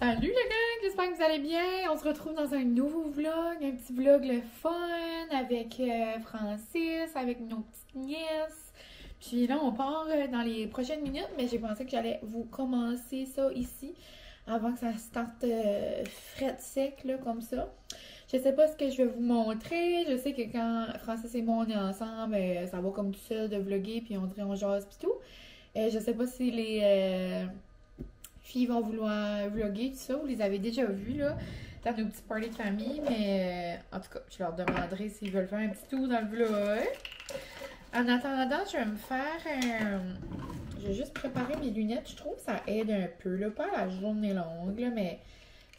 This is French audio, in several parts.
Salut les gars, j'espère que vous allez bien. On se retrouve dans un nouveau vlog, un petit vlog le fun avec Francis, avec nos petites nièces. Puis là, on part dans les prochaines minutes, mais j'ai pensé que j'allais vous commencer ça ici avant que ça starte fret sec là, comme ça. Je sais pas ce que je vais vous montrer. Je sais que quand Francis et moi on est ensemble, ça va comme tout seul de vlogger, puis on dirait on jase pis tout. Je sais pas si les filles vont vouloir vlogger tout ça, vous les avez déjà vus là, dans nos petits parties de famille, mais en tout cas, je leur demanderai s'ils veulent faire un petit tour dans le vlog. En attendant, je vais me faire je vais juste préparer mes lunettes. Je trouve que ça aide un peu, là, pas la journée longue, là, mais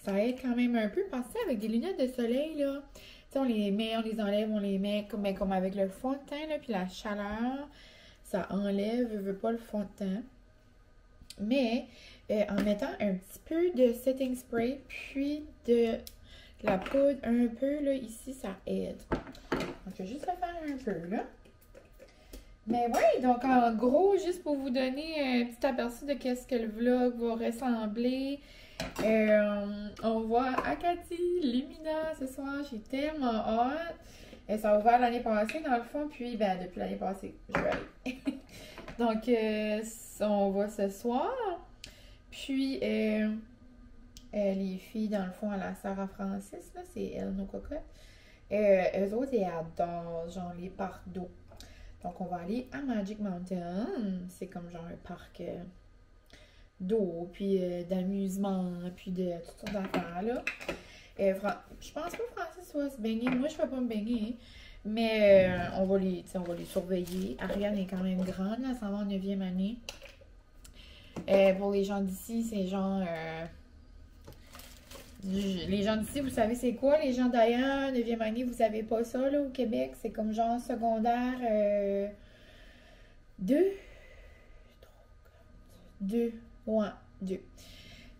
ça aide quand même un peu. Pensez avec des lunettes de soleil, là, tu sais, on les met, on les enlève, on les met comme avec le fond de teint, là, puis la chaleur, ça enlève, je veux pas le fond de teint. Mais en mettant un petit peu de setting spray, puis de la poudre un peu, là, ici, ça aide. Donc, je vais juste le faire un peu, là. Mais ouais, donc en gros, juste pour vous donner un petit aperçu de qu'est-ce que le vlog va ressembler, on voit Acadie, Lumina ce soir, j'ai tellement hâte. Ça a ouvert l'année passée dans le fond, puis ben depuis l'année passée, je vais aller. Donc on voit ce soir. Puis les filles dans le fond à la sœur à Francis, là, c'est elles nos cocottes. Eux autres, ils adorent genre les parcs d'eau. Donc, on va aller à Magic Mountain. C'est comme genre un parc d'eau, puis d'amusement, puis de toutes sortes d'affaires, là. Je pense pas que Francis va se baigner. Moi, je ne vais pas me baigner. Mais on va les surveiller. Ariane est quand même grande, là. Elle s'en va en 9e année. Pour les gens d'ici, c'est genre... les gens d'ici, vous savez c'est quoi? Les gens d'ailleurs, 9e année, vous savez pas ça là au Québec? C'est comme genre secondaire 2. Ouais, 2.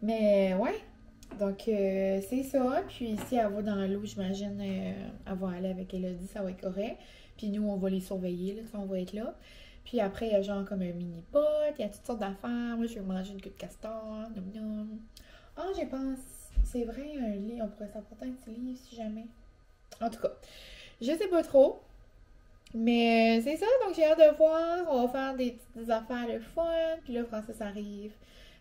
Mais ouais, donc c'est ça. Puis ici, elle va dans l'eau, j'imagine, elle va aller avec Elodie, ça va être correct. Puis nous, on va les surveiller, là, on va être là. Puis après, il y a genre comme un mini-pot, il y a toutes sortes d'affaires. Moi, je vais manger une queue de castor, nom nom. Ah, j'ai pensé... C'est vrai, un lit, on pourrait s'apporter un petit lit si jamais. En tout cas, je sais pas trop. Mais c'est ça, donc j'ai hâte de voir. On va faire des petites affaires de fun. Puis là, Francis arrive.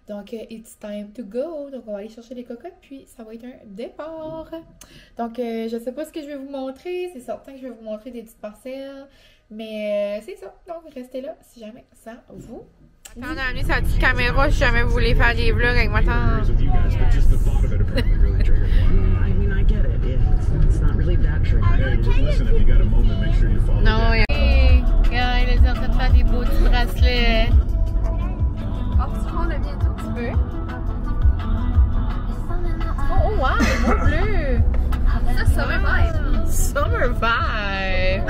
Donc, it's time to go. Donc, on va aller chercher les cocottes. Puis, ça va être un départ. Donc, je sais pas ce que je vais vous montrer. C'est certain que je vais vous montrer des petites parcelles. Mais c'est ça. Donc, restez là si jamais ça vous... Quand on a amené sa petite caméra, si jamais vous voulez faire des vlogs avec ma tante. Non, regarde, elle est en train de faire des beaux petits bracelets. Oh, tu prends le bientôt, tu peux? Oh, wow, les beaux bleus! Ça, Summer Vibe! Summer Vibe!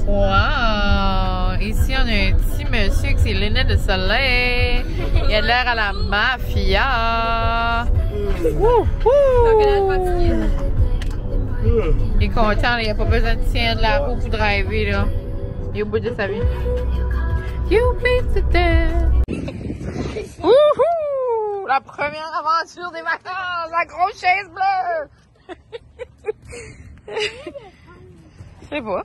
Wow! Ici, on a un petit monsieur avec ses lunettes de soleil. Il a l'air à la mafia. Il est content, là. Il n'a pas besoin de tirer de la roue pour driver, là. Il est au bout de sa vie. You beat the dead. Wouhou! La première aventure des vacances! La grosse chaise bleue! Je sais pas.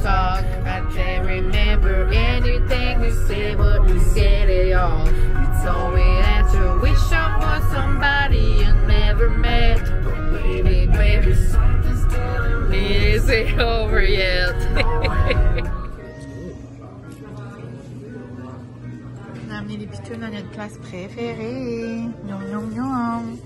Talk, I can't remember anything we said, but we said it all. You told me that you wish upon somebody you never met. But baby, something's telling me it's ain't over yet. On a amené les pitounes à notre place préférée. Nom nom nom.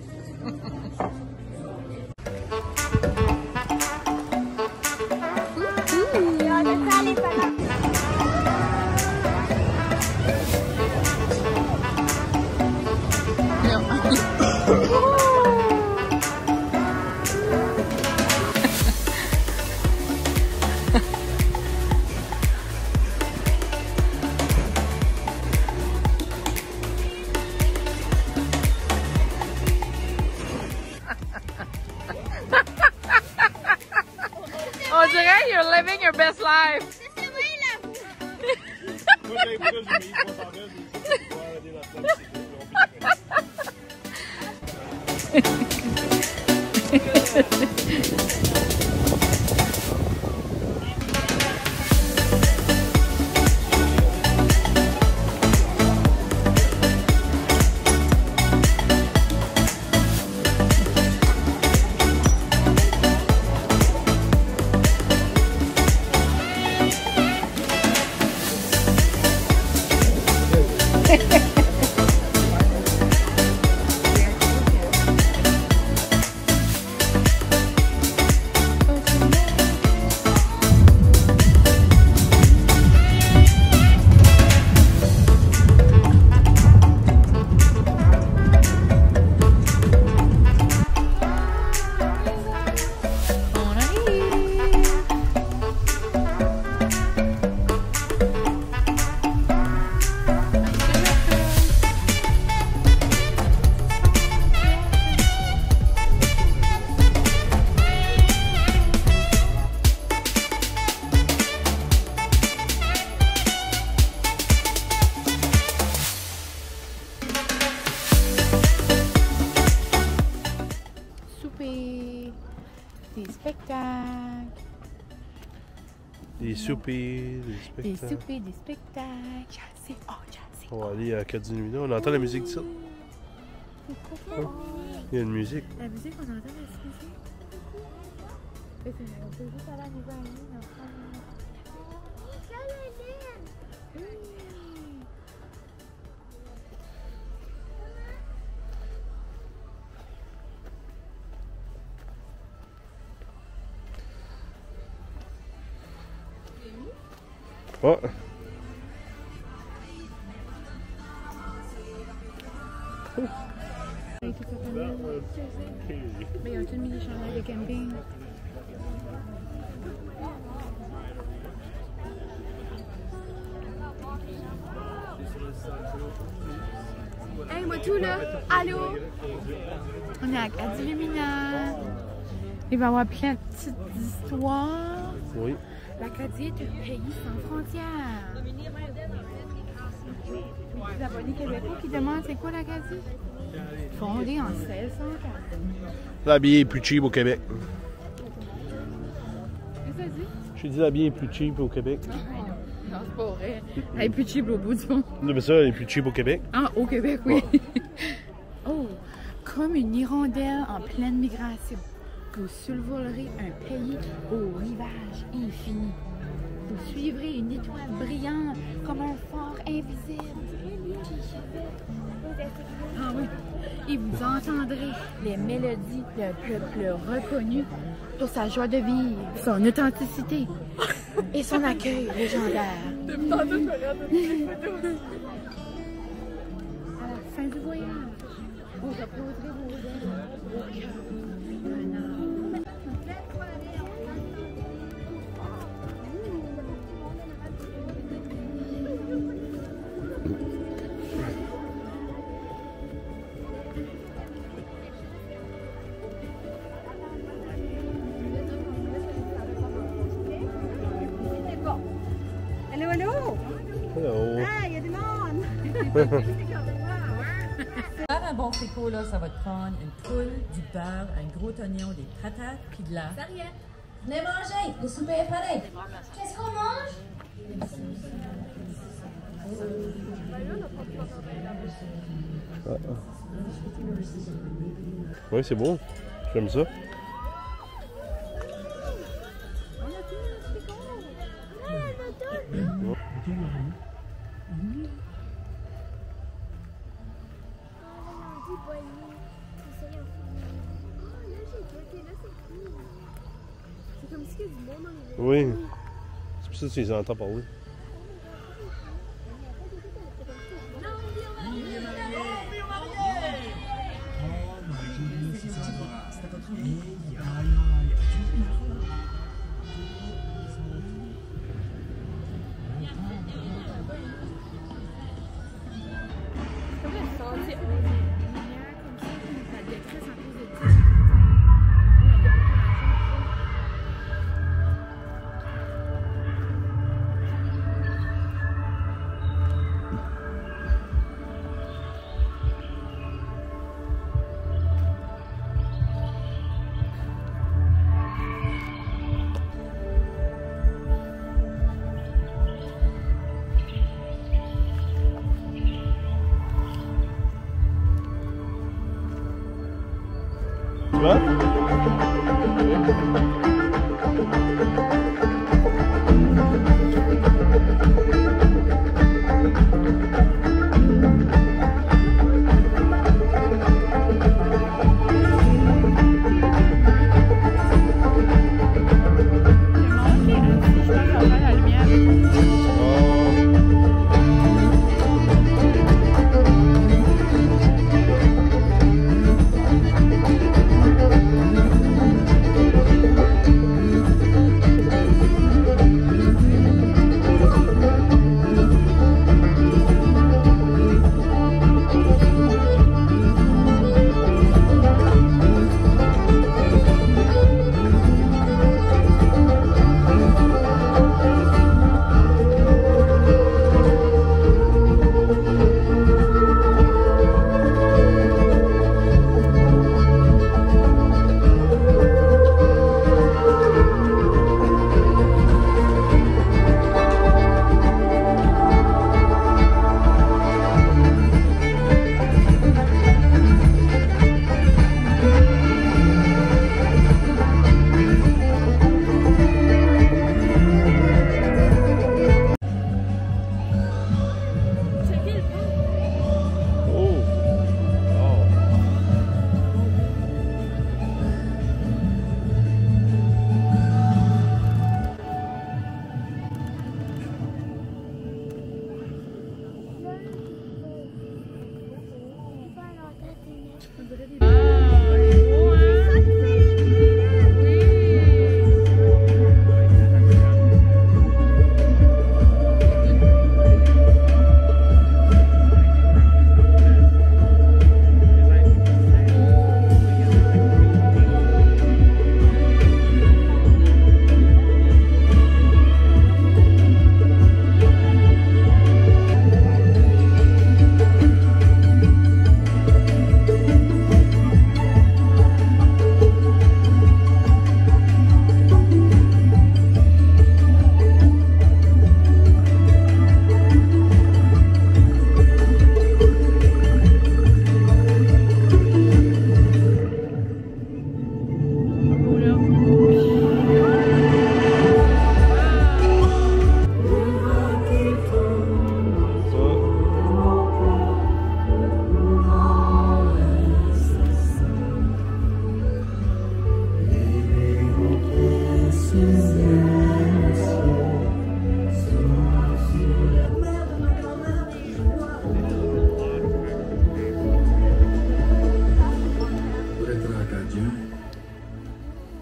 dirait you're living your best life. Des spectacles. Des soupers, des spectacles. Des soupers, des spectacles. Jazzy, oh jazzy. On va aller à Cadilumina. On entend la musique d'ici. Oh, il y a une musique. La musique, on entend la musique. On peut juste aller à l'hiver. Oh. Mais il y a une mini chandail de camping. Hey, moi tout là! Allô? On est à Cadilumina. Il va y avoir plein de petites histoires. Oui. L'Acadie est un pays sans frontières. Les abonnés québécois qui demandent c'est quoi l'Acadie? Fondée en 1604. La bière est plus cheap au Québec. Qu'est-ce que ça dit? J'ai dit la bière est plus cheap au Québec. Non, c'est pas vrai. Elle est plus cheap au bout du monde. Non, mais ça, elle est plus cheap au Québec. Ah, au Québec, oui. Ouais. Oh, comme une hirondelle en pleine migration. Vous survolerez un pays au rivage infini. Vous suivrez une étoile brillante comme un phare invisible. Ah oui. Et vous entendrez les mélodies d'un peuple reconnu pour sa joie de vivre, son authenticité et son accueil légendaire. À la fin du voyage, vous reposerez vos ailes au cœur d'un arbre. Allô, allô? Hello. Ah, il y a du monde! Faire un bon fricot, là, ça va te prendre une poule, du beurre, un gros oignon, des patates, puis de la... Venez manger, le souper est prêt. Qu'est-ce qu'on mange? Oui, c'est bon. J'aime ça. C'est comme si il y a du monde en Oui. C'est pour ça que tu les entends parler. vois?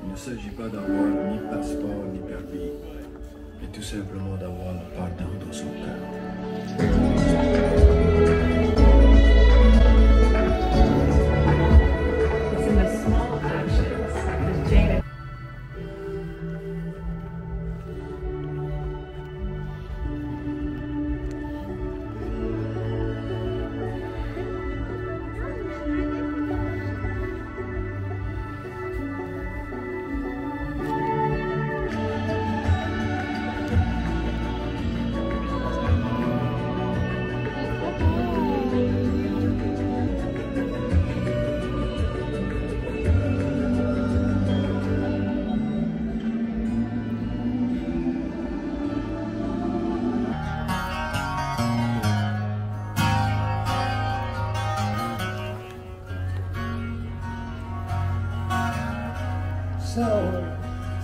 Il ne s'agit pas d'avoir ni passeport ni permis, mais tout simplement d'avoir le pardon dans son cœur.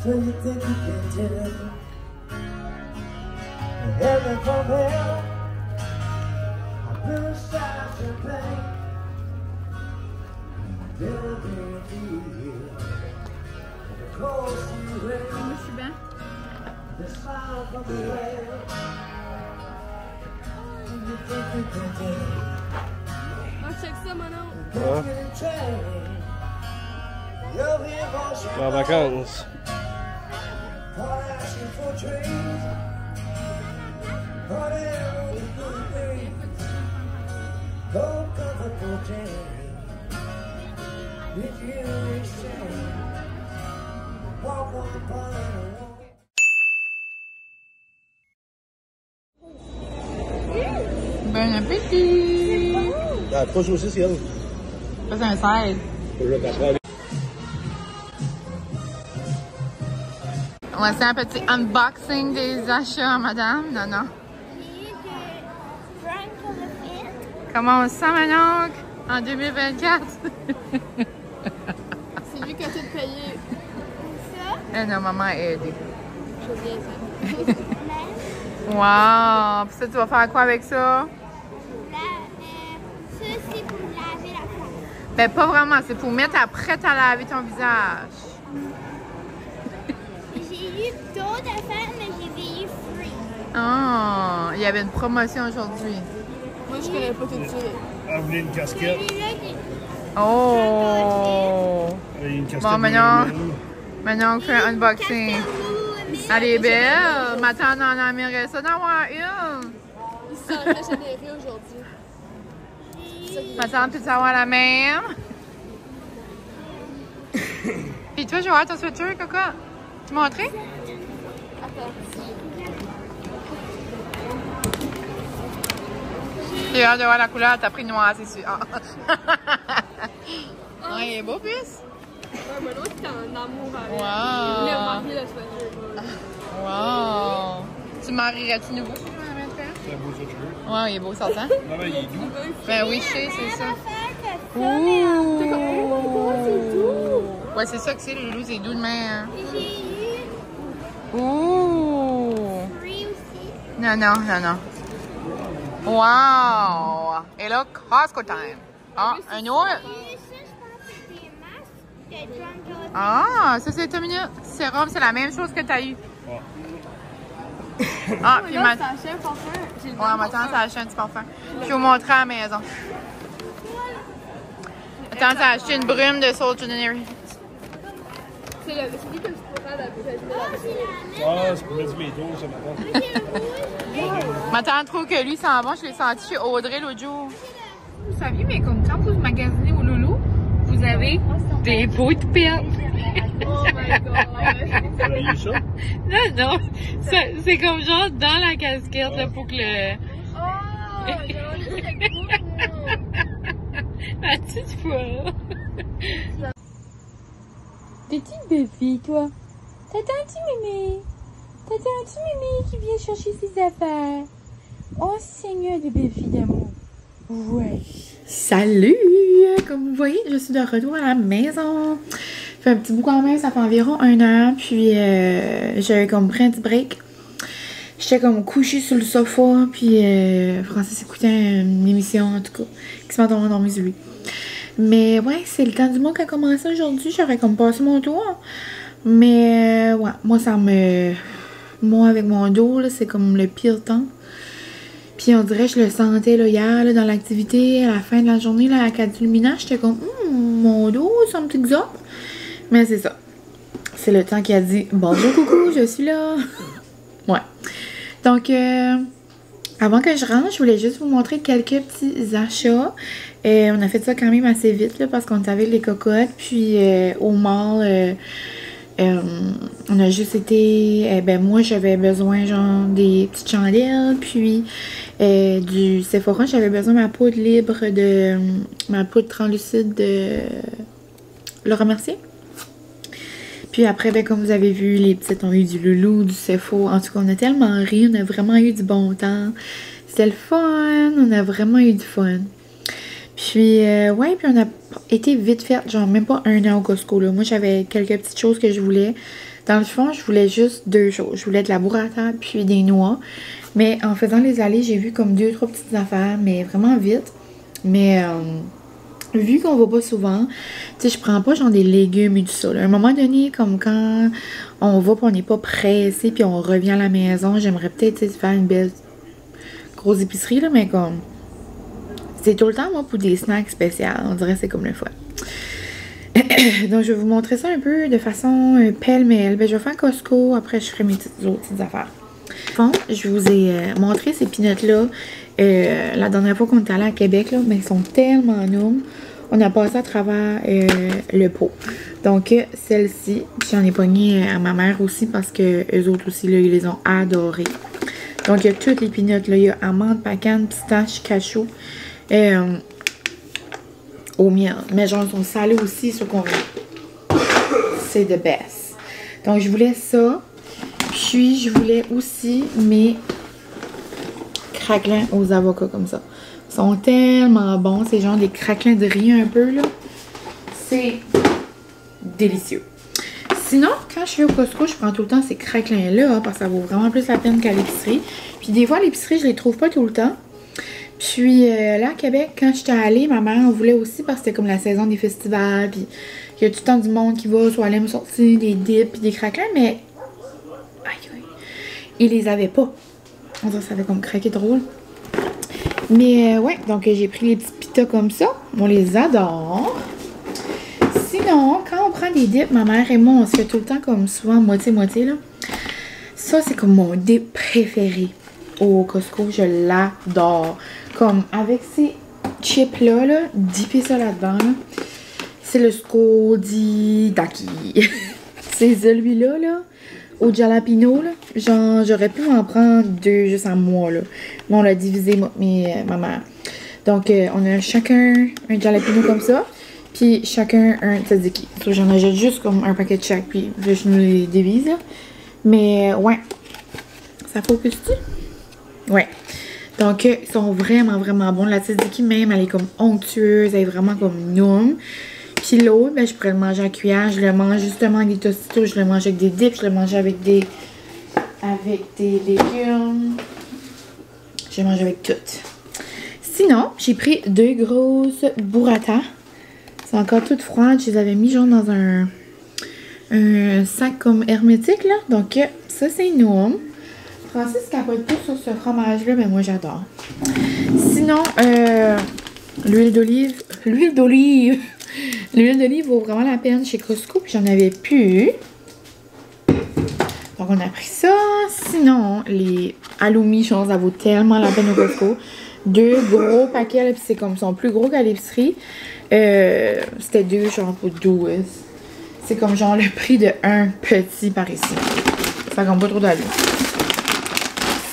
So you think you can tell heaven from hell? I criticize your pain. Never been here. Of course you will. The smile from the well. You think you can tell? Oh, check ça, Manon. En vacances. Bon appétit! Ah, 3 saucisses, elle. Ça, c'est un 16. On va faire un petit unboxing des achats, madame. Non, non. Comment on se sent, Manon, en 2024? C'est lui qui a tout payé. Eh non, maman a aidé. Je veux bien ça. Wow! Puis ça, tu vas faire quoi avec ça? Ça, c'est pour laver la place. Ben, pas vraiment. C'est pour mettre après à laver ton visage. J'ai eu d'autres affaires, mais j'ai eu free. Ah! Il y avait une promotion aujourd'hui. Moi, je connais pas tout ça. Ah, vous voulez une casquette? Celui-là, Oh! Une casquette. Bon, maintenant, on fait un unboxing. Elle est belle. Ma tante en aimerait ça d'avoir une. Il se sent régénéré aujourd'hui. Ma tante peut avoir la même. Puis toi, je vais voir ton sweater, Coco. Tu m'as montré? Attends. J'ai hâte de voir la couleur. T'as pris noir, c'est sûr. Ah. Ah, il est beau, plus. Ouais, mais l'autre, t'es en amour avec. Wow. Il a remarqué le sweater. Wow. Tu marierais-tu nouveau? C'est un beau sweater. Ouais, il est beau, sortant. Non, mais il est doux. Ben oui, je sais, c'est ça. Oh my god, c'est doux! Ouais, c'est ça que c'est, le loulou, c'est doux de main. j'ai eu Ouh! free aussi. Non, non, non, non. Wow! Et là, Costco time. Ah, un autre. Ça, je pense que c'est des masques de Drunk. Ah, ça, c'est 2 minutes. Sérum, c'est la même chose que t'as eu. Ah, puis Là, ma... c'est acheté un parfum. J'ai le Ouais, ma tante a acheté un petit parfum. Je vais vous montrer à la maison. Ma tante a acheté une brume de Soul Ordinary. C'est lui que je pourrais la Ah, c'est pour mettre du métaux, ça m'attend. Ma tante trouve que lui sent bon. Je l'ai senti chez Audrey l'autre jour. Vous saviez, mais comme quand vous magasinez au Loulou, vous avez des pots de pelle. Oh my god! T'as rayé ça? Non, non. C'est comme genre dans la casquette là, pour que le... Oh! J'ai La petite fois. Petite bébé, toi. T'as un petit mémé. T'as un petit mémé qui vient chercher ses affaires. Oh, Seigneur de belle fille d'amour. Ouais. Salut! Comme vous voyez, je suis de retour à la maison. Ça fait un petit bout quand même, ça fait environ 1 heure. Puis j'avais comme pris un petit break. J'étais comme couchée sur le sofa. Puis Francis écoutait une émission, en tout cas, qui se m'a endormi sur lui. Mais ouais, c'est le temps du mois qui a commencé aujourd'hui. J'aurais comme passé mon tour. Mais ouais, moi ça me... Moi avec mon dos, là, c'est comme le pire temps. Puis on dirait que je le sentais là, hier là, dans l'activité, à la fin de la journée, là, à Cadulmina, j'étais comme mon dos, c'est un petit xop. Mais c'est ça. C'est le temps qui a dit bonjour coucou, je suis là. Ouais. Donc avant que je rentre, je voulais juste vous montrer quelques petits achats. On a fait ça quand même assez vite là, parce qu'on avait les cocottes. Puis au mall, on a juste été... ben moi, j'avais besoin genre des petites chandelles. Puis du Sephora, j'avais besoin de ma poudre libre de... ma poudre translucide de Laura Mercier. Puis après, ben comme vous avez vu, les petites ont eu du Loulou, du Sephora. En tout cas, on a tellement ri. On a vraiment eu du bon temps. C'était le fun. On a vraiment eu du fun. Puis, ouais, puis on a été vite fait, genre même pas 1 an au Costco, là. Moi, j'avais quelques petites choses que je voulais. Dans le fond, je voulais juste 2 choses. Je voulais de la burrata puis des noix. Mais en faisant les allées, j'ai vu comme 2-3 petites affaires, mais vraiment vite. Mais, vu qu'on va pas souvent, tu sais, je prends pas genre des légumes et tout ça, là. À un moment donné, comme quand on va pis on n'est pas pressé puis on revient à la maison, j'aimerais peut-être faire une belle grosse épicerie, là, mais comme... C'est tout le temps, moi, pour des snacks spéciaux. On dirait que c'est comme le fun. Donc, je vais vous montrer ça un peu de façon pêle-mêle. Ben, je vais faire Costco. Après, je ferai mes autres petites affaires. Bon, je vous ai montré ces peanuts-là. La dernière fois qu'on est allé à Québec, là, mais ils sont tellement noums. On a passé à travers le pot. Donc, celle-ci, j'en ai pogné à ma mère aussi parce que eux autres aussi, là, ils les ont adorés. Donc, il y a toutes les peanuts. Là. Il y a amande, pacane, pistache, cachou. Au miel. Mais genre, ils sont salés aussi, ceux qu'on veut. C'est the best. Donc, je voulais ça. Puis, je voulais aussi mes craquelins aux avocats comme ça. Ils sont tellement bons. C'est genre des craquelins de riz un peu, là. C'est délicieux. Sinon, quand je vais au Costco, je prends tout le temps ces craquelins-là, hein, parce que ça vaut vraiment plus la peine qu'à l'épicerie. Puis des fois, à l'épicerie, je les trouve pas tout le temps. Puis là, à Québec, quand j'étais allée, ma mère en voulait aussi parce que c'était comme la saison des festivals. Puis il y a tout le temps du monde qui va, soit aller me sortir des dips puis des craquelins, mais aïe, aïe, ils les avaient pas. On dirait que ça avait comme craqué drôle. Mais ouais, donc j'ai pris les petits pitas comme ça. On les adore. Sinon, quand on prend des dips, ma mère et moi, on se fait tout le temps comme souvent moitié-moitié, là. Ça, c'est comme mon dip préféré au Costco. Je l'adore. Comme avec ces chips-là, là, dipper ça là-dedans, là, c'est le Scody Daki. C'est celui-là, là, au jalapeno, là. Genre, j'aurais pu m'en prendre 2 juste à moi, là. Mais on l'a divisé, ma mère. Donc, on a chacun un jalapeno comme ça. Puis chacun un tzatziki. So, j'en achète juste comme un paquet de chaque. Puis je nous les divise, là. Mais ouais. Ça focus-tu? Ouais. Donc, ils sont vraiment, vraiment bons. La tzatziki même, elle est comme onctueuse. Elle est vraiment comme noum. Puis l'autre, ben, je pourrais le manger en cuillère. Je le mange justement avec des tostitos. Je le mange avec des dips. Je le mange avec des légumes. Je le mange avec tout. Sinon, j'ai pris 2 grosses burrata. C'est encore toutes froides. Je les avais mis genre dans un sac comme hermétique, là. Donc, ça, c'est noum. Francis capote pas sur ce fromage-là, mais moi, j'adore. Sinon, l'huile d'olive. L'huile d'olive vaut vraiment la peine chez Costco, puis j'en avais plus. Donc, on a pris ça. Sinon, les halloumi, je pense, ça vaut tellement la peine au Costco. 2 gros paquets, là, puis c'est comme, sont plus gros qu'à l'épicerie. C'était 2 genre pour 12. C'est comme genre le prix de un petit par ici. Ça compte pas trop d'allure.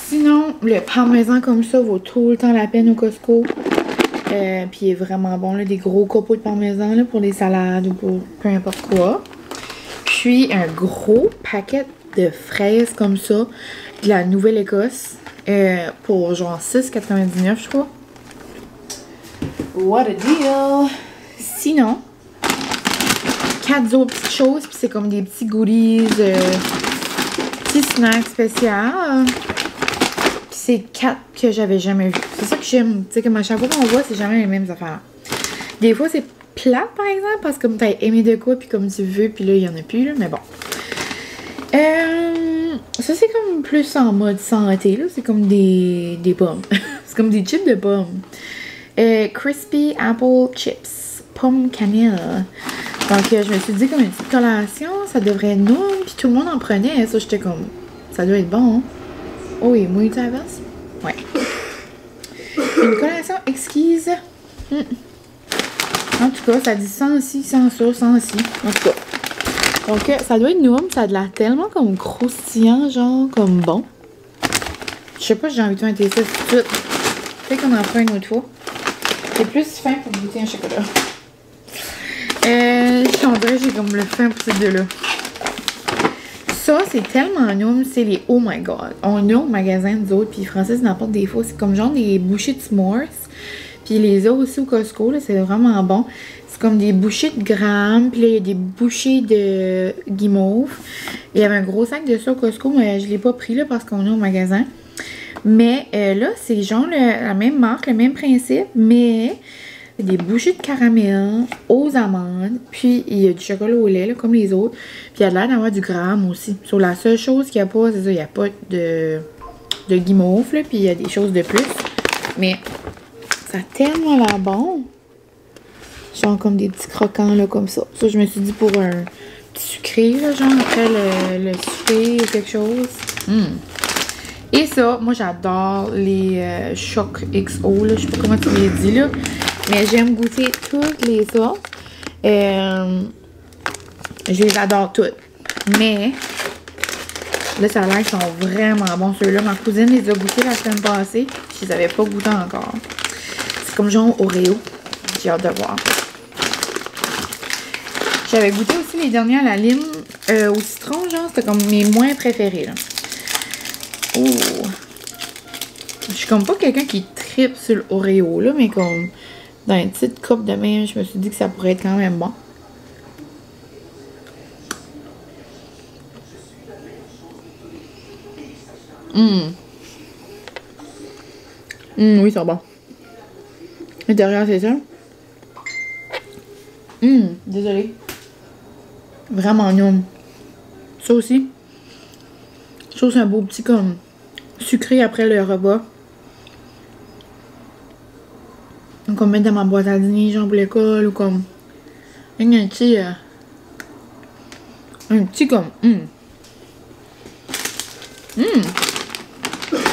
Sinon, le parmesan comme ça vaut tout le temps la peine au Costco. Puis il est vraiment bon, là, des gros copeaux de parmesan là, pour les salades ou pour peu importe quoi. Puis un gros paquet de fraises comme ça, de la Nouvelle-Écosse, pour genre 6,99 je crois. What a deal! Sinon, 4 autres petites choses, puis c'est comme des petits goodies, petits snacks spéciaux. Puis c'est 4 que j'avais jamais vu. C'est ça que j'aime. Tu sais, comme à chaque fois qu'on voit, c'est jamais les mêmes affaires. Des fois, c'est plate, par exemple, parce que comme t'as aimé de quoi, puis comme tu veux, puis là, il y en a plus, là, mais bon. Ça, c'est comme plus en mode santé, là. C'est comme des pommes. C'est comme des chips de pommes. Crispy Apple Chips. Pomme cannelle. Donc, je me suis dit, comme une petite collation, ça devrait être non. Puis tout le monde en prenait. Ça, j'étais comme, ça doit être bon. Hein? Oh, et mouille ta veste? Ouais. Une collation exquise. En tout cas, ça dit sans ci, sans ça, sans ci. En tout cas. Donc, ça doit être noum. Ça a de l'air tellement comme croustillant, genre, comme bon. Je sais pas si j'ai envie de faire un tester tout de suite. Peut-être qu'on en fera une autre fois. C'est plus fin pour goûter un chocolat. On dirait que j'ai comme le fin pour ces deux-là. Ça, c'est tellement noum. C'est les Oh My God. On a au magasin, nous autres, puis Francis n'apporte des fois. C'est comme genre des bouchées de s'mores. Puis il les a aussi au Costco, là. C'est vraiment bon. C'est comme des bouchées de grammes. Puis là, il y a des bouchées de guimauve. Il y avait un gros sac de ça au Costco, mais je ne l'ai pas pris là parce qu'on est au magasin. Mais là, c'est genre la même marque, le même principe, mais des bouchées de caramel aux amandes. Puis il y a du chocolat au lait, là, comme les autres. Puis il y a l'air d'avoir du gramme aussi. Sur la seule chose qu'il n'y a pas, c'est ça, il n'y a pas de guimauve, là. Puis il y a des choses de plus. Mais ça a tellement l'air bon. Genre comme des petits croquants, là, comme ça. Ça, je me suis dit pour un petit sucré, là, genre après le souper ou quelque chose. Et ça, moi j'adore les Choc XO, là, je sais pas comment tu les dis là, mais j'aime goûter toutes les sortes. Je les adore toutes. Mais là, ça a l'air qu'ils sont vraiment bons ceux-là. Ma cousine les a goûtés la semaine passée, je les avais pas goûtés encore. C'est comme genre Oreo. J'ai hâte de voir. J'avais goûté aussi les derniers à la lime au citron, genre, c'était comme mes moins préférés là. Oh! Je suis comme pas quelqu'un qui tripe sur le Oreo, là, mais comme dans une petite coupe de même, je me suis dit que ça pourrait être quand même bon. Oui, c'est bon. L'intérieur, c'est ça. Désolée. Vraiment non. Ça aussi. Je trouve que c'est un beau petit comme sucré après le repas. Donc, on met dans ma boîte à dîner, genre pour l'école, ou comme un petit comme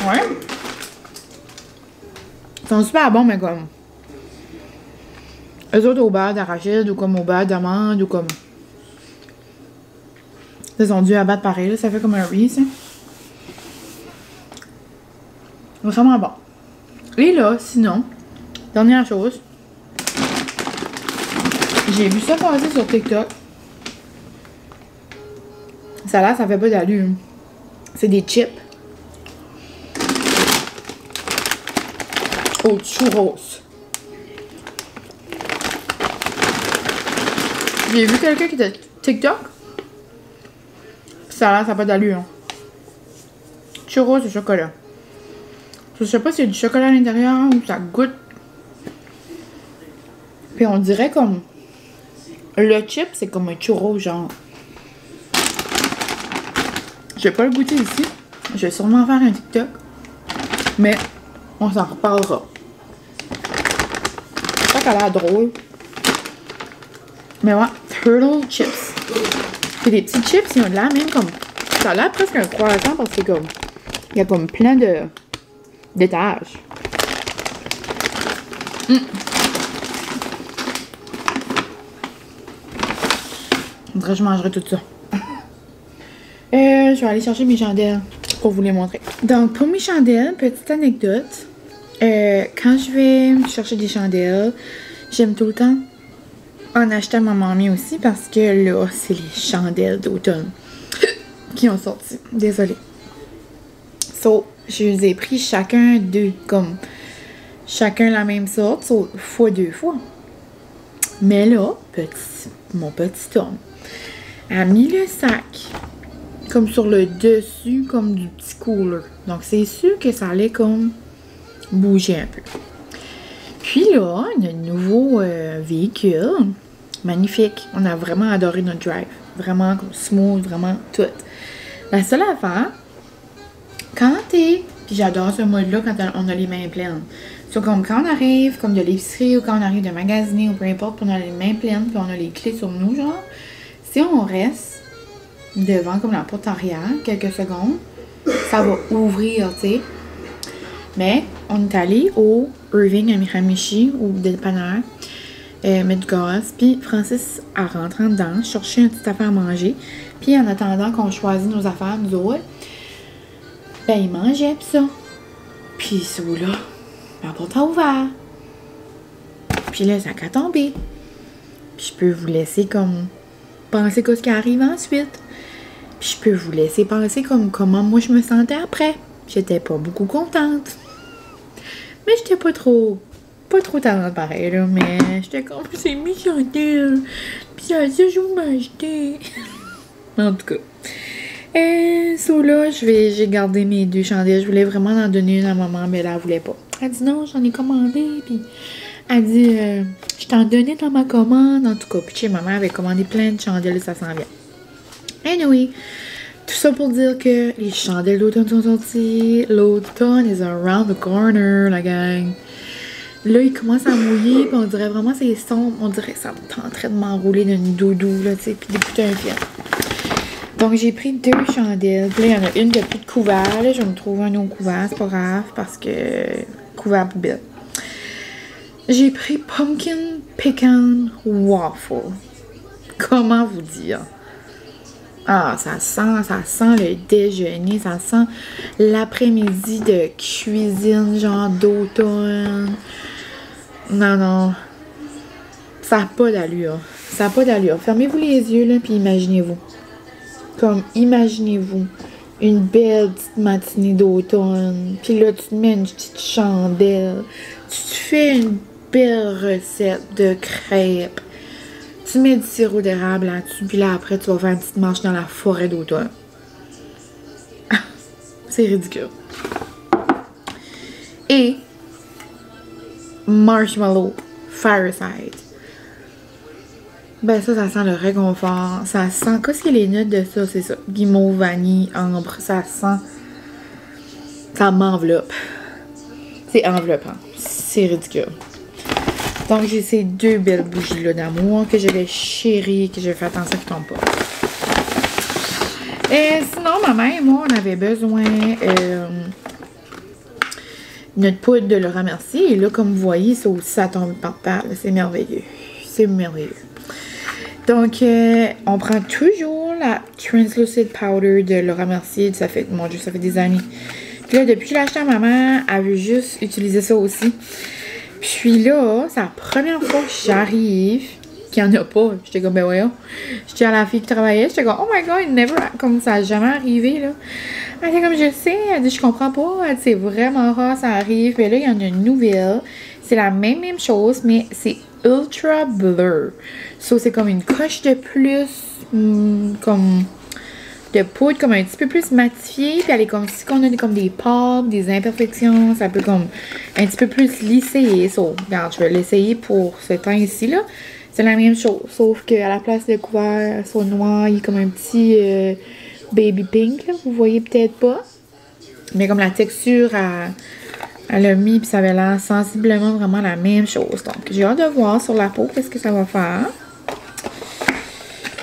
ouais. Ils sont super bons, mais comme eux autres au beurre d'arachide ou comme au beurre d'amande ou comme ils sont dû à battre pareil, là. Ça fait comme un Reese, hein. Vraiment bon. Et là, sinon, dernière chose, j'ai vu ça passer sur TikTok. Ça là, ça fait pas d'allure. C'est des chips aux churros. J'ai vu quelqu'un qui était TikTok. Ça là, ça n'a pas d'allure. Hein. Churros au chocolat. Je sais pas s'il y a du chocolat à l'intérieur ou ça goûte. Puis on dirait comme le chip, c'est comme un churro genre. Je vais pas le goûter ici. Je vais sûrement faire un TikTok. Mais on s'en reparlera. Je crois qu'elle a l'air drôle. Mais ouais, turtle chips. C'est des petits chips, ils ont de l'air même comme. Ça a l'air presque un croissant parce que comme. Il y a comme plein d'étages. On dirait que je mangerai tout ça. Je vais aller chercher mes chandelles pour vous les montrer. Donc, pour mes chandelles, petite anecdote. Quand je vais chercher des chandelles, j'aime tout le temps en acheter à ma mamie aussi parce que là, c'est les chandelles d'automne qui ont sorti. Désolée. So, je les ai pris chacun deux, comme chacun la même sorte, so, fois deux fois. Mais là, mon petit homme a mis le sac comme sur le dessus, comme du petit cooler. Donc, c'est sûr que ça allait comme bouger un peu. Puis là, on a un nouveau véhicule. Magnifique. On a vraiment adoré notre drive. Vraiment comme smooth, vraiment tout. La seule affaire, quand t'es... Puis j'adore ce mode-là quand on a les mains pleines. C'est comme quand on arrive, comme de l'épicerie ou quand on arrive de magasiner ou peu importe, puis on a les mains pleines, puis on a les clés sur nous, genre. Si on reste devant comme la porte arrière, quelques secondes, ça va ouvrir, tu sais. Mais on est allé au Irving à Miramichi, au dépanneur, mettre du gaz. Puis Francis, en rentrant dedans, chercher une petite affaire à manger. Puis en attendant qu'on choisit nos affaires, nous autres, ben il mangeait pis ça. Puis celui-là, la porte a ouvert. Puis là, ça a tombé. Puis je peux vous laisser comme penser qu'est-ce qui arrive ensuite. Puis je peux vous laisser penser comme comment moi je me sentais après. J'étais pas beaucoup contente. Mais j'étais pas trop tannante pareil, là. Mais j'étais comme, c'est mes chandelles. Puis ça, je vous m'acheter. En tout cas. Là, j'ai gardé mes deux chandelles. Je voulais vraiment en donner une à maman, mais là, elle voulait pas. Elle dit non, j'en ai commandé. Puis elle dit, je t'en donnais dans ma commande. En tout cas, puis chez maman avait commandé plein de chandelles et ça s'en vient. Anyway, tout ça pour dire que les chandelles d'automne sont sorties. L'automne is around the corner, la gang. Là, il commence à mouiller, puis on dirait vraiment c'est sombre. On dirait que ça est en train de m'enrouler d'une doudou, là, tu sais, puis d'écouter un film. Donc, j'ai pris deux chandelles. Puis là, il y en a une qui n'a plus de couvert. Là, je vais me trouver un autre couvert, c'est pas grave, parce que couvert poubelle. J'ai pris Pumpkin Pecan Waffle. Comment vous dire? Ah, ça sent le déjeuner, ça sent l'après-midi de cuisine, genre d'automne. Non. Ça n'a pas d'allure. Fermez-vous les yeux, là, puis imaginez-vous. Comme, imaginez-vous une belle petite matinée d'automne. Puis là, tu te mets une petite chandelle. Tu te fais une belle recette de crêpes. Tu mets du sirop d'érable là-dessus. Puis là, après, tu vas faire une petite marche dans la forêt d'automne. C'est ridicule. Et marshmallow fireside. Ben ça sent le réconfort. Ça sent... Qu'est-ce qu'il y a les notes de ça? C'est ça. Guimauve, vanille, ambre. Ça sent... Ça m'enveloppe. C'est enveloppant. C'est ridicule. Donc j'ai ces deux belles bougies-là d'amour que je vais chérir, que je vais faire attention qu'ils tombent pas. Et sinon, ma mère et moi, on avait besoin... notre poudre de Laura Mercier. Et là, comme vous voyez, ça aussi, ça tombe par terre. C'est merveilleux. C'est merveilleux. Donc, on prend toujours la Translucid Powder de Laura Mercier. Ça fait, mon Dieu, ça fait des années. Puis là, depuis que je l'ai acheté à maman, elle veut juste utiliser ça aussi. Puis là, c'est la première fois que j'arrive qu'il n'y en a pas. J'étais comme, ben voyons. J'étais à la fille qui travaillait. J'étais comme, oh my god, never, comme ça n'a jamais arrivé, là. Elle était comme, je sais. Elle dit, je comprends pas. Elle dit, c'est vraiment rare, ça arrive. Mais là, il y en a une nouvelle. C'est la même chose, mais c'est Ultra Blur. So, c'est comme une coche de plus, comme de poudre, comme un petit peu plus matifiée. Puis elle est comme si on a comme des pores, des imperfections. Ça peut comme un petit peu plus lisser. So, regarde, je vais l'essayer pour ce temps ici, là. C'est la même chose, sauf qu'à la place de couvert, son noir, il est comme un petit baby pink, là. Vous voyez peut-être pas. Mais comme la texture, elle a mis, puis ça avait l'air sensiblement vraiment la même chose. Donc, j'ai hâte de voir sur la peau qu'est-ce que ça va faire.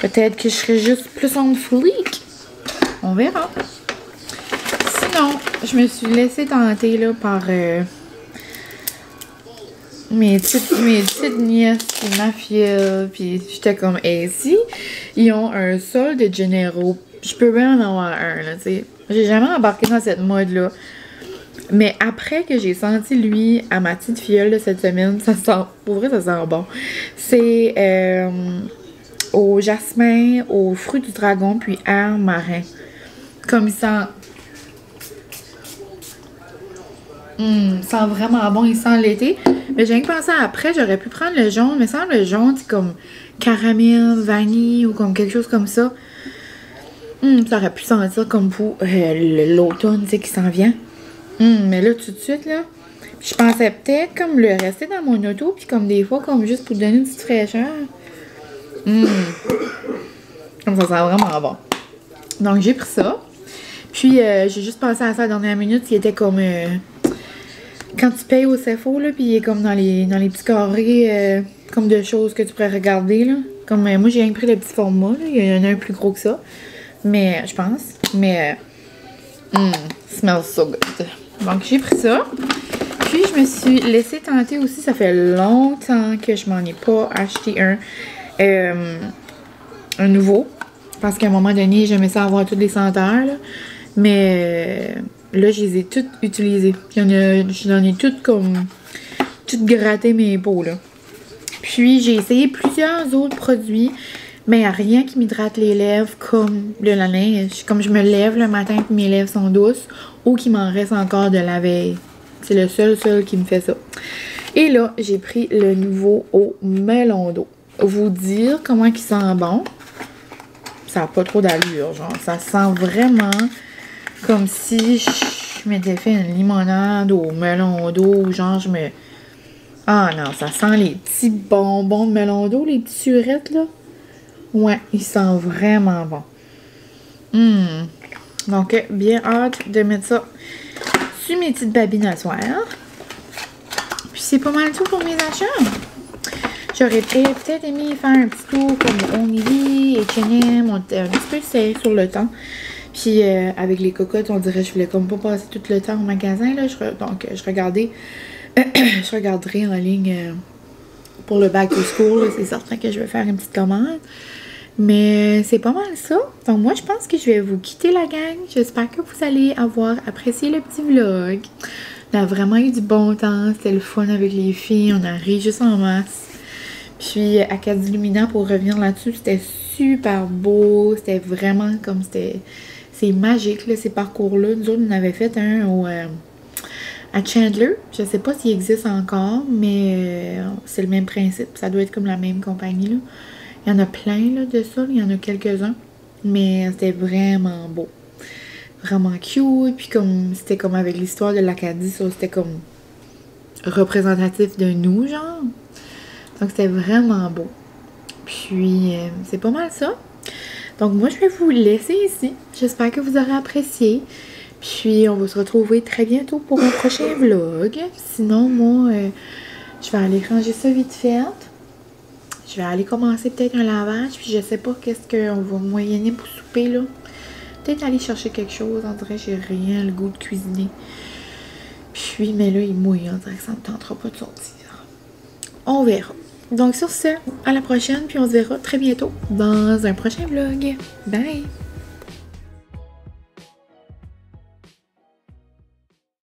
Peut-être que je serai juste plus en fleek. On verra. Sinon, je me suis laissée tenter là par mes petites nièces et ma fille. Puis j'étais comme, hey, si ils ont un solde généraux, je peux bien en avoir un, là, tu sais. J'ai jamais embarqué dans cette mode-là. Mais après que j'ai senti, lui, à ma petite filleule de cette semaine, ça sent, pour vrai, ça sent bon. C'est au jasmin, aux fruits du dragon, puis air marin. Comme il sent... il sent vraiment bon, il sent l'été. Mais j'ai rien que pensé après, j'aurais pu prendre le jaune. Mais ça, le jaune, c'est comme caramel, vanille ou comme quelque chose comme ça. Ça aurait pu sentir comme pour l'automne, tu sais, qui s'en vient. Mais là, tout de suite, là, je pensais peut-être comme le rester dans mon auto, puis comme des fois, comme juste pour donner une petite fraîcheur. Comme ça sent vraiment bon. Donc, j'ai pris ça. Puis, j'ai juste pensé à ça à la dernière minute, qui était comme... quand tu payes au CFO, là, puis il est comme dans les petits carrés, comme de choses que tu pourrais regarder, là. Comme, moi, j'ai rien pris le petit format, là. Il y en a un plus gros que ça. Mais, je pense. Mais, smells so good. Donc, j'ai pris ça. Puis, je me suis laissée tenter aussi. Ça fait longtemps que je m'en ai pas acheté un nouveau. Parce qu'à un moment donné, j'aimais ça avoir toutes les senteurs, là. Mais, là, je les ai toutes utilisées. J'en ai toutes comme... toutes gratté mes peaux, là. Puis, j'ai essayé plusieurs autres produits. Mais il n'y a rien qui m'hydrate les lèvres comme de la neige. Comme je me lève le matin et mes lèvres sont douces. Ou qu'il m'en reste encore de la veille. C'est le seul qui me fait ça. Et là, j'ai pris le nouveau au melon d'eau. Vous dire comment il sent bon. Ça n'a pas trop d'allure, genre. Ça sent vraiment comme si je m'étais fait une limonade au melon d'eau. Genre, je me... Ah non, ça sent les petits bonbons de melon d'eau, les petites surettes, là. Ouais, il sent vraiment bon. Donc, bien hâte de mettre ça sur mes petites babines à soir. Puis, c'est pas mal tout pour mes achats. J'aurais peut-être aimé faire un petit tour comme Only, H&M, un petit peu serré sur le temps. Puis, avec les cocottes, on dirait que je voulais comme pas passer tout le temps au magasin, là. Donc, je regardais, je regarderai en ligne pour le back to school. C'est certain que je vais faire une petite commande. Mais c'est pas mal ça. Donc moi, je pense que je vais vous quitter la gang. J'espère que vous allez avoir apprécié le petit vlog. On a vraiment eu du bon temps. C'était le fun avec les filles. On a ri juste en masse. Puis Acadie Lumina, pour revenir là-dessus, c'était super beau. C'était vraiment comme... C'est magique, là, ces parcours-là. Nous autres, on avait fait un à Chandler. Je sais pas s'il existe encore, mais c'est le même principe. Ça doit être comme la même compagnie, là. Il y en a plein, là, de ça. Il y en a quelques-uns. Mais c'était vraiment beau. Vraiment cute. Puis comme c'était comme avec l'histoire de l'Acadie, ça, c'était comme représentatif de nous, genre. Donc, c'était vraiment beau. Puis, c'est pas mal ça. Donc, moi, je vais vous laisser ici. J'espère que vous aurez apprécié. Puis, on va se retrouver très bientôt pour un prochain vlog. Sinon, moi, je vais aller ranger ça vite fait. Je vais aller commencer peut-être un lavage. Puis, je sais pas qu'est-ce qu'on va moyenner pour souper, là. Peut-être aller chercher quelque chose. On dirait que j'ai rien le goût de cuisiner. Puis, mais là, il mouille. On dirait que ça me tentera pas de sortir. On verra. Donc sur ce, à la prochaine, puis on se verra très bientôt dans un prochain vlog. Bye!